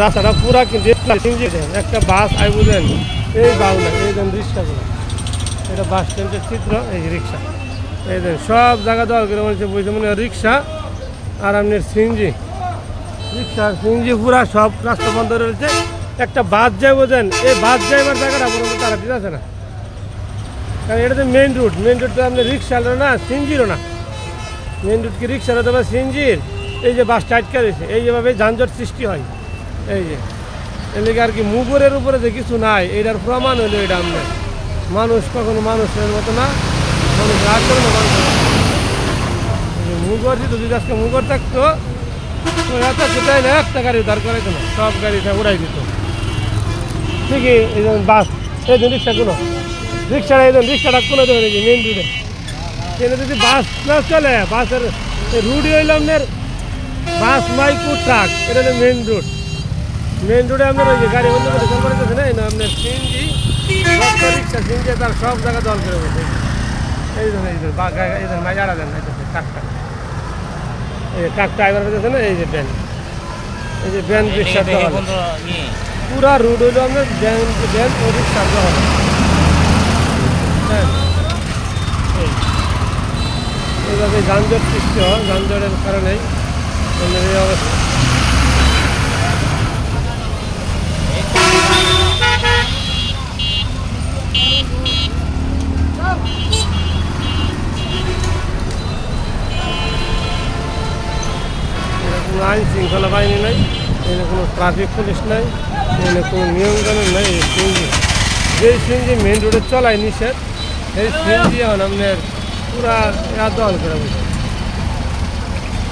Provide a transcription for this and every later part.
রাস্তাটা পুরা কিন্তু একটা বাস আই বুঝেন এই বাউলা এই দেন রিক্সাগুলো, এটা বাস স্ট্যান্ডের চিত্র, এই রিক্সা এই দেন সব জায়গা দেওয়া করে বলছে বুঝতে মনে হয় রিক্সা আর আপনার সিএনজি, রিক্সা সিএনজি পুরা সব রাস্তা বন্ধ রয়েছে। একটা বাস যায় বোঝেন, এই বাস যাইবার জায়গাটা পর্যন্ত তারা ঠিক আছে না, কারণ এটা তো মেন রুট তো আপনার রিক্সারও না সিএনজিরও না, মেন রুট কি রিক্সার অথবা সিএনজির। এই যে বাসটা আটকা রয়েছে, এই যেভাবে যানজট সৃষ্টি হয়, এই যে এদিকে আর কি মুগুরের উপরে যে কিছু নাই, এটার প্রমাণ হলো এটা আপনার মানুষ কখনো মানুষের মতো না, মানুষের আচরণ মানুষের মুগর যদি আজকে মুগর থাকতো এত সেটাই না, একটা গাড়ি উদ্ধার করাইতো না, সব গাড়িটা উড়াই দিত। ঠিকই এই যেমন বাস, এই যে রিক্সাগুলো, রিক্সাটা এই যেমন রিক্সাটা কোনো দেবে নাকি মেন রুটে, সেটা যদি বাস না চলে, বাসের রুটই হইল আপনার বাস মাইকু ট্রাক, এটা হলো মেন রুট। মেন রোডে আপনার ওই যে গাড়ি বন্ধ করে চল পাঠাইতেছে না, আপনার সিএনজি রিক্সা সিএনজি তার সব জায়গা দল করে বসে, এই ধরনের এই ধরনের মাইজারা দেন ট্রাকটা, এই যে ট্রাকটা আইবার পেতেছে না, এই যে ভ্যান, এই যে ভ্যান রিক্সার দল, পুরা রুট হইলো আপনার ভ্যান ও রিক্সার দল। হ্যাঁ, এইভাবে যানজট সৃষ্টি হয়, যানজটের কারণেই এই অবস্থা। কোনো আইন শৃঙ্খলা বাহিনী নাই, এখানে কোনো ট্রাফিক পুলিশ নাই, এখানে কোনো নিয়মকানুন নাই। এই সিএনজি, যেই সিএনজি মেন রোডে চলায় নিষেধ, এই সিএনজি এখন আপনার পুরা দল করে বসে,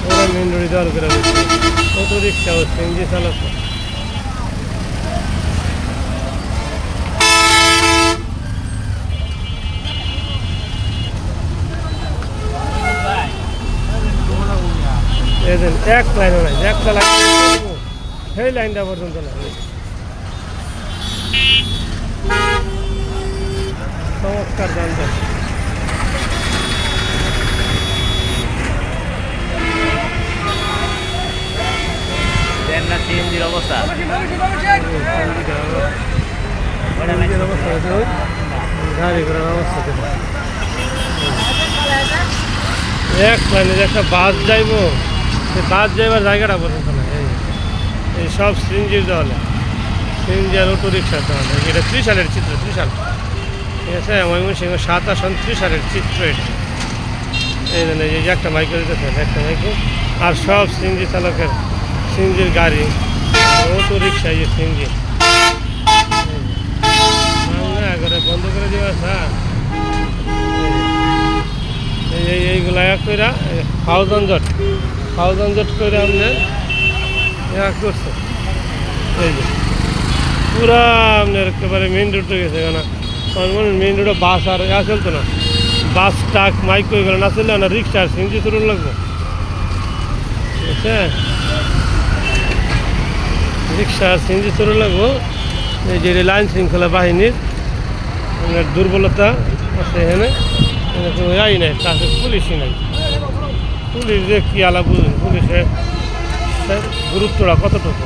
ওরা মেন রোডে দল করে বসে, অটো রিক্সা ও সিএনজি চালক। এক লাইনও নাই, একটা লাইন সেই লাইনটা পর্যন্ত না, চমৎকার যানজট। সিএনজির অবস্থা গাড়ি ঘোড়ার অবস্থা এক লাইনে যে একটা বাস যাইবো, সে বাস যাইবার জায়গাটা পর্যন্ত না, এই সব সিএনজির দেওয়ালে, সিএনজি আর অটো রিক্সার দেওয়ালে। এটা 30 সালের চিত্র, 30 সাল, ঠিক আছে, ময়মনসিংহ 7 আসন 30 সালের চিত্র এটা। এই জন্য এই যে একটা মাইকে দিতেছে, একটা মাইকে, আর সব সিএনজি চালকের সিএনজির গাড়ি, অটো রিক্সা, এই যে সিএনজি করে বন্ধ করে দেওয়া আছে। এইগুলা কইরা খাওয়া যানজট করে আপনার করছে, এই যে পুরা আপনার একেবারে মেন রোডে গেছে, কেন মেন রোডে বাস আর চলতো না, বাস ট্রাক মাইক এগুলো না চললে না, রিক্সা আর সিএনজি চলুন লাগবো, ঠিক আছে, রিক্সা আর সিএনজি চলুন লাগবো। এই যে লাইন শৃঙ্খলা বাহিনীর দুর্বলতা আছে, এখানে কোনো ইয়াই নাই, ট্রাফিক পুলিশই নাই, পুলিশ যে কি আলা বুঝুন, পুলিশের গুরুত্বটা কতটুকু।